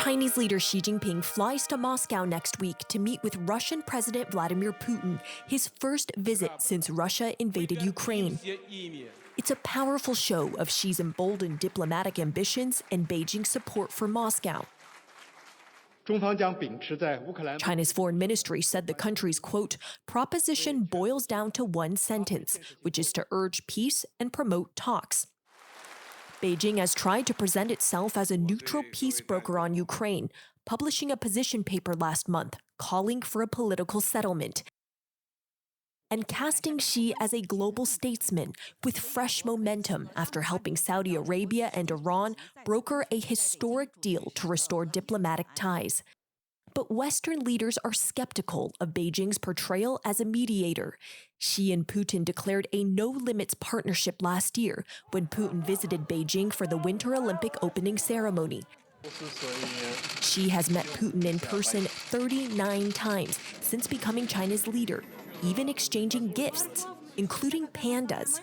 Chinese leader Xi Jinping flies to Moscow next week to meet with Russian President Vladimir Putin, his first visit since Russia invaded Ukraine. It's a powerful show of Xi's emboldened diplomatic ambitions and Beijing's support for Moscow. China's foreign ministry said the country's, quote, proposition boils down to one sentence, which is to urge peace and promote talks. Beijing has tried to present itself as a neutral peace broker on Ukraine, publishing a position paper last month calling for a political settlement, and casting Xi as a global statesman with fresh momentum after helping Saudi Arabia and Iran broker a historic deal to restore diplomatic ties. But Western leaders are skeptical of Beijing's portrayal as a mediator. Xi and Putin declared a no-limits partnership last year when Putin visited Beijing for the Winter Olympic opening ceremony. Xi has met Putin in person 39 times since becoming China's leader, even exchanging gifts, including pandas.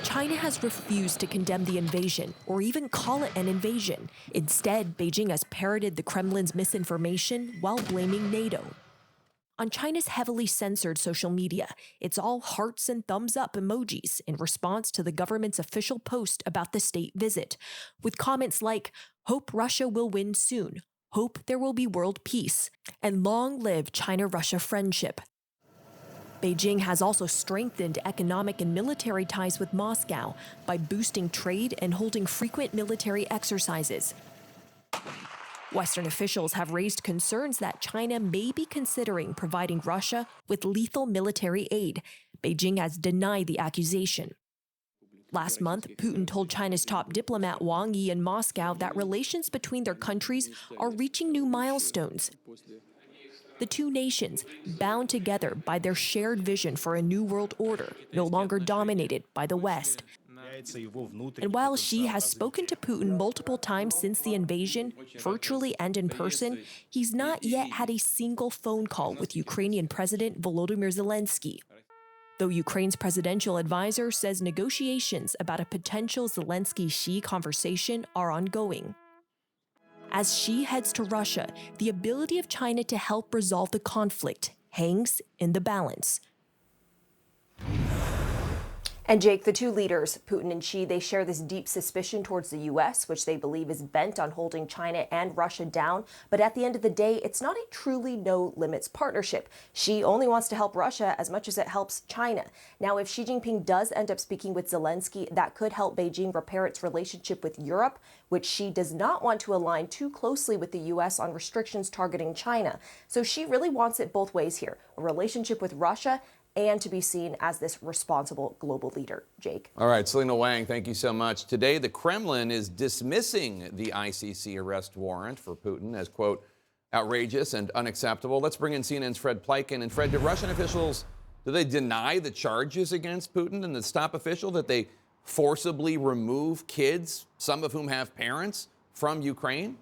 China has refused to condemn the invasion or even call it an invasion. Instead, Beijing has parroted the Kremlin's misinformation while blaming NATO. On China's heavily censored social media, it's all hearts and thumbs up emojis in response to the government's official post about the state visit, with comments like, "Hope Russia will win soon," "Hope there will be world peace," and "Long live China-Russia friendship." Beijing has also strengthened economic and military ties with Moscow by boosting trade and holding frequent military exercises. Western officials have raised concerns that China may be considering providing Russia with lethal military aid. Beijing has denied the accusation. Last month, Putin told China's top diplomat Wang Yi in Moscow that relations between their countries are reaching new milestones. The two nations, bound together by their shared vision for a new world order, no longer dominated by the West. And while Xi has spoken to Putin multiple times since the invasion, virtually and in person, he's not yet had a single phone call with Ukrainian President Volodymyr Zelensky. Though Ukraine's presidential advisor says negotiations about a potential Zelensky-Xi conversation are ongoing. As Xi heads to Russia, the ability of China to help resolve the conflict hangs in the balance. And Jake, the two leaders, Putin and Xi, they share this deep suspicion towards the U.S., which they believe is bent on holding China and Russia down. But at the end of the day, it's not a truly no-limits partnership. Xi only wants to help Russia as much as it helps China. Now, if Xi Jinping does end up speaking with Zelensky, that could help Beijing repair its relationship with Europe, which Xi does not want to align too closely with the U.S. on restrictions targeting China. So Xi really wants it both ways here, a relationship with Russia and to be seen as this responsible global leader. Jake. All right, Selena Wang, thank you so much. Today, the Kremlin is dismissing the ICC arrest warrant for Putin as, quote, outrageous and unacceptable. Let's bring in CNN's Fred Pleitgen. And Fred, did Russian officials, do they deny the charges against Putin and the top official that they forcibly remove kids, some of whom have parents, from Ukraine?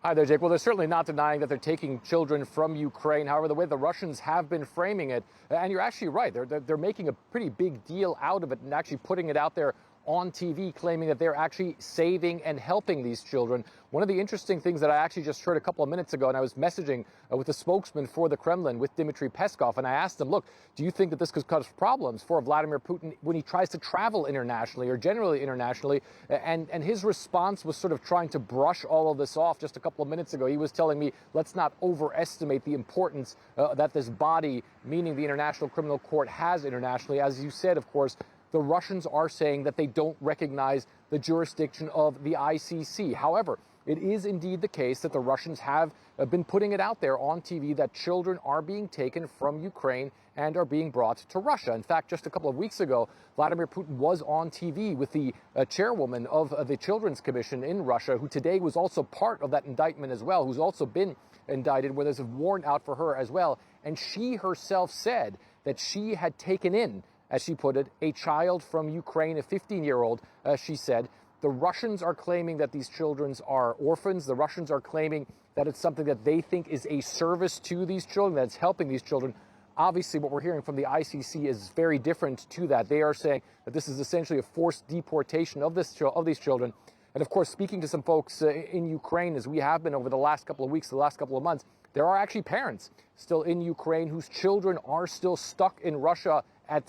Hi there, Jake. Well, they're certainly not denying that they're taking children from Ukraine. However, the way the Russians have been framing it, and you're actually right, they're making a pretty big deal out of it and actually putting it out there on TV, claiming that they're actually saving and helping these children. One of the interesting things that I actually just heard a couple of minutes ago, and I was messaging with the spokesman for the Kremlin, with Dmitry Peskov, and I asked him, look, do you think that this could cause problems for Vladimir Putin when he tries to travel internationally or generally internationally? And his response was sort of trying to brush all of this off just a couple of minutes ago. He was telling me, let's not overestimate the importance that this body, meaning the International Criminal Court, has internationally. As you said, of course, the Russians are saying that they don't recognize the jurisdiction of the ICC. However, it is indeed the case that the Russians have been putting it out there on TV that children are being taken from Ukraine and are being brought to Russia. In fact, just a couple of weeks ago, Vladimir Putin was on TV with the chairwoman of the Children's Commission in Russia, who today was also part of that indictment as well, who's also been indicted, where there's a warrant out for her as well. And she herself said that she had taken in, as she put it, a child from Ukraine, a 15-year-old, she said. The Russians are claiming that these children are orphans. The Russians are claiming that it's something that they think is a service to these children, that's helping these children. Obviously, what we're hearing from the ICC is very different to that. They are saying that this is essentially a forced deportation of these children. And of course, speaking to some folks in Ukraine, as we have been over the last couple of weeks, the last couple of months, there are actually parents still in Ukraine whose children are still stuck in Russia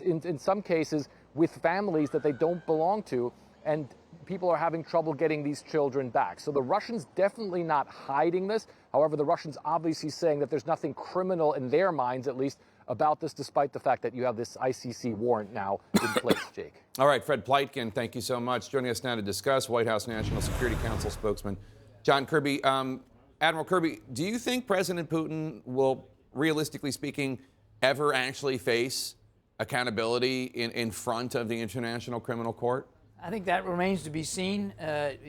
in some cases with families that they don't belong to. And people are having trouble getting these children back. So the Russians definitely not hiding this. However, the Russians obviously saying that there's nothing criminal in their minds, at least, about this, despite the fact that you have this ICC warrant now in place, Jake. All right, Fred Pleitgen, thank you so much. Joining us now to discuss, White House National Security Council spokesman John Kirby. Admiral Kirby, do you think President Putin will, realistically speaking, ever actually face accountability in front of the International Criminal Court? I think that remains to be seen,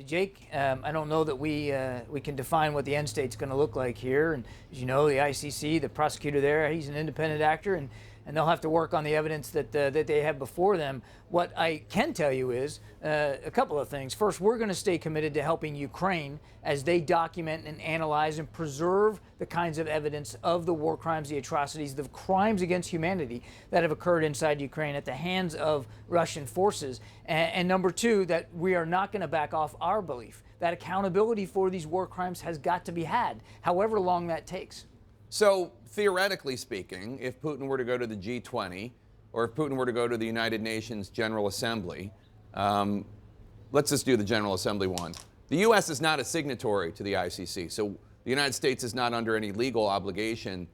Jake. I don't know that we can define what the end state's going to look like here. And as you know, the ICC, the prosecutor there, he's an independent actor, and they'll have to work on the evidence that they have before them. What I can tell you is a couple of things. First, we're going to stay committed to helping Ukraine as they document and analyze and preserve the kinds of evidence of the war crimes, the atrocities, the crimes against humanity that have occurred inside Ukraine at the hands of Russian forces. And number two, that we are not going to back off our belief that accountability for these war crimes has got to be had, however long that takes. So, theoretically speaking, if Putin were to go to the G20, or if Putin were to go to the United Nations General Assembly, let's just do the General Assembly one. The U.S. is not a signatory to the ICC, so the United States is not under any legal obligation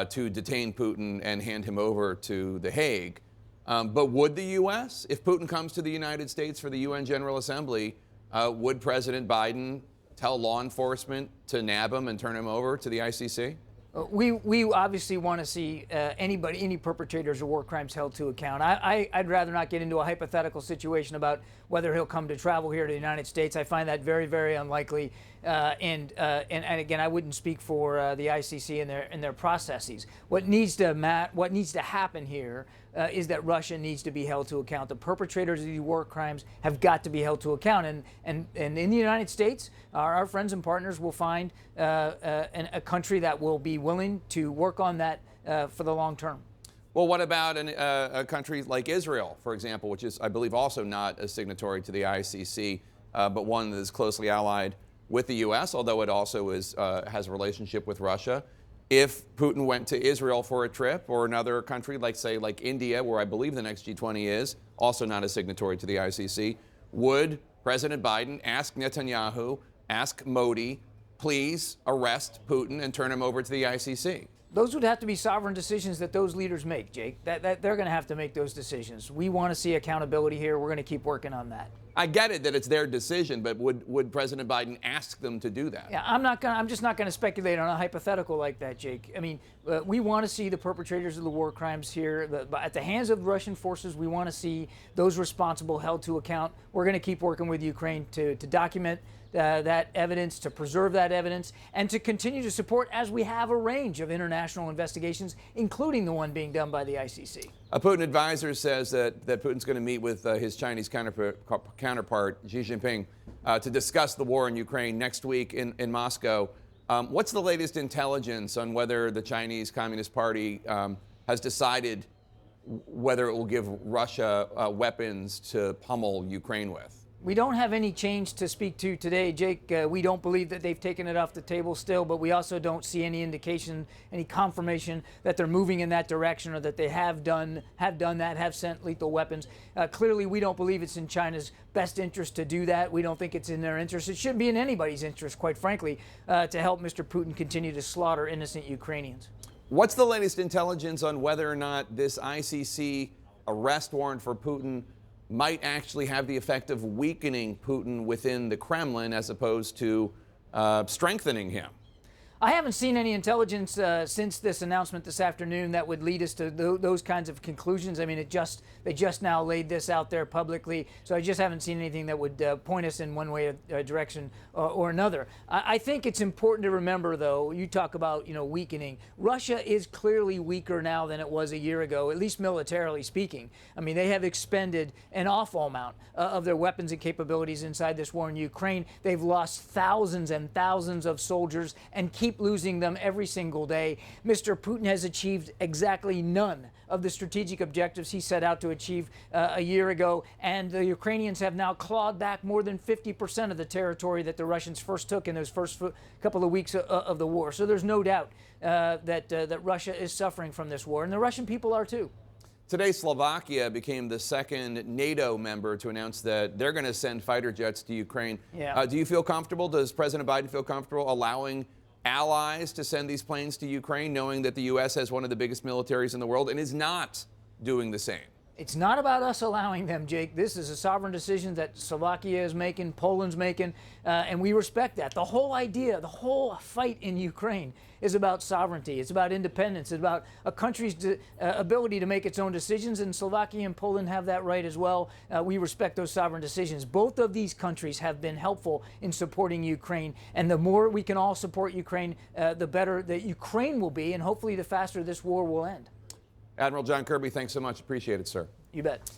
to detain Putin and hand him over to The Hague. But would the U.S., if Putin comes to the United States for the UN General Assembly, would President Biden tell law enforcement to nab him and turn him over to the ICC? We obviously want to see any perpetrators of war crimes held to account. I'd rather not get into a hypothetical situation about whether he'll come to travel here to the United States. I find that very, very unlikely. And again, I wouldn't speak for the ICC and their processes. What needs to happen here is that Russia needs to be held to account. The perpetrators of these war crimes have got to be held to account. And in the United States, our friends and partners will find a country that will be willing to work on that for the long term. Well, what about a country like Israel, for example, which is, I believe, also not a signatory to the ICC, but one that is closely allied with the U.S., although it also has a relationship with Russia. If Putin went to Israel for a trip, or another country like, say, like India, where I believe the next G20 is, also not a signatory to the ICC, would President Biden ask Netanyahu, ask Modi, please arrest Putin and turn him over to the ICC? Those would have to be sovereign decisions that those leaders make, Jake. That they're going to have to make those decisions. We want to see accountability here. We're going to keep working on that. I get it that it's their decision, but would President Biden ask them to do that? Yeah, I'm just not going to speculate on a hypothetical like that, Jake. I mean, we want to see the perpetrators of the war crimes here at the hands of Russian forces. We want to see those responsible held to account. We're going to keep working with Ukraine to document that evidence, to preserve that evidence, and to continue to support, as we have, a range of international investigations, including the one being done by the ICC. A Putin advisor says that Putin's going to meet with his Chinese counterpart, Xi Jinping, to discuss the war in Ukraine next week in Moscow. What's the latest intelligence on whether the Chinese Communist Party has decided whether it will give Russia weapons to pummel Ukraine with? We don't have any change to speak to today, Jake. We don't believe that they've taken it off the table still, but we also don't see any indication, any confirmation that they're moving in that direction, or that they have done that, have sent lethal weapons. Clearly, we don't believe it's in China's best interest to do that. We don't think it's in their interest. It shouldn't be in anybody's interest, quite frankly, to help Mr. Putin continue to slaughter innocent Ukrainians. What's the latest intelligence on whether or not this ICC arrest warrant for Putin might actually have the effect of weakening Putin within the Kremlin as opposed to strengthening him? I haven't seen any intelligence since this announcement this afternoon that would lead us to those kinds of conclusions. I mean, they just now laid this out there publicly, so I just haven't seen anything that would point us in one way, direction or another. I think it's important to remember, though, you talk about weakening. Russia is clearly weaker now than it was a year ago, at least militarily speaking. I mean, they have expended an awful amount of their weapons and capabilities inside this war in Ukraine. They've lost thousands and thousands of soldiers and key keep losing them every single day. Mr. Putin has achieved exactly none of the strategic objectives he set out to achieve a year ago, and the Ukrainians have now clawed back more than 50% of the territory that the Russians first took in those first couple of weeks of the war. So there's no doubt that Russia is suffering from this war, and the Russian people are too. Today, Slovakia became the second NATO member to announce that they're going to send fighter jets to Ukraine. Yeah. Do you feel comfortable? Does President Biden feel comfortable allowing allies to send these planes to Ukraine, knowing that the U.S. has one of the biggest militaries in the world and is not doing the same? It's not about us allowing them, Jake. This is a sovereign decision that Slovakia is making, Poland's making, and we respect that. The whole idea, the whole fight in Ukraine is about sovereignty. It's about independence. It's about a country's ability to make its own decisions, and Slovakia and Poland have that right as well. We respect those sovereign decisions. Both of these countries have been helpful in supporting Ukraine, and the more we can all support Ukraine, the better that Ukraine will be, and hopefully the faster this war will end. Admiral John Kirby, thanks so much. Appreciate it, sir. You bet.